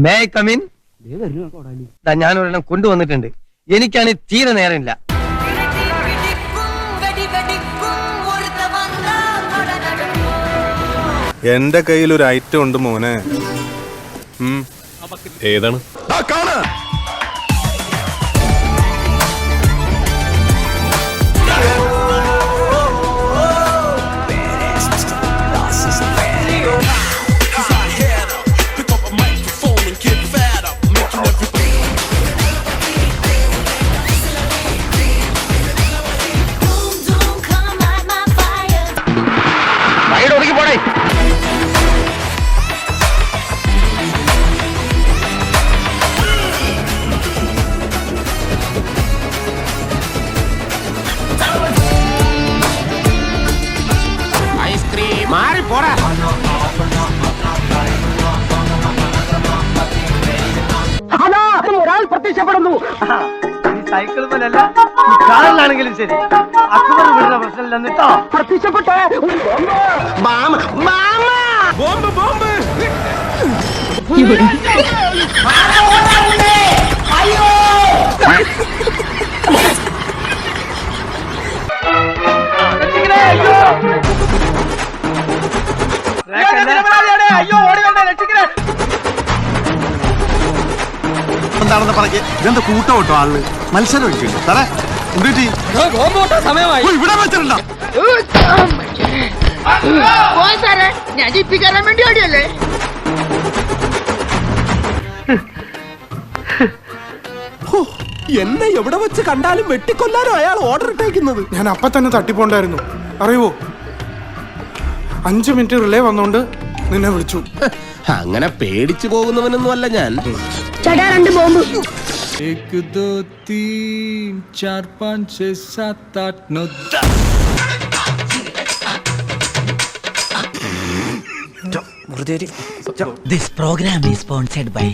May I come in? ഞാൻ ഒരെണ്ണം കൊണ്ടുവന്നിട്ടുണ്ട്. എനിക്കാണ് തീരെ നേരമില്ല. എന്റെ കയ്യിൽ ഒരു ഐറ്റം ഉണ്ട് മോനെ. ഏതാണ്? ഒരാൾ പ്രത്യക്ഷപ്പെടുന്നു. ഈ സൈക്കിൾ പോലല്ല, ഈ കാറിലാണെങ്കിലും ശരി. അക്ബർ വിടുന്ന പ്രശ്നമില്ലെന്ന് കേട്ടോ. പ്രത്യക്ഷപ്പെട്ടേ എന്താണെന്ന് പറഞ്ഞ് ഇതെന്താ കൂട്ടോട്ടോ ആള് മത്സരം ഒഴിക്കില്ല സാറേ. സമയമായി ഇവിടെ വെച്ചിട്ടുണ്ടോ? ഞാൻ ജിപ്പിക്കാരാൻ വേണ്ടി ഓടിയല്ലേ. എന്നെ എവിടെ വെച്ച് കണ്ടാലും വെട്ടിക്കൊല്ലാനോ അയാൾ ഓർഡർ ഇട്ടേക്കുന്നത്. ഞാൻ അപ്പൊ തന്നെ തട്ടിപ്പോണ്ടായിരുന്നു അറിയുവോ. 5 മിനിറ്റ് റിലേ വന്നോണ്ട് നിന്നെ വിളിച്ചു. അങ്ങനെ പേടിച്ചു പോകുന്നവനൊന്നും അല്ല ഞാൻ. ചേട്ടാ 2 bomb. 1 2 3 4 5 6 7 8 9 This program is sponsored by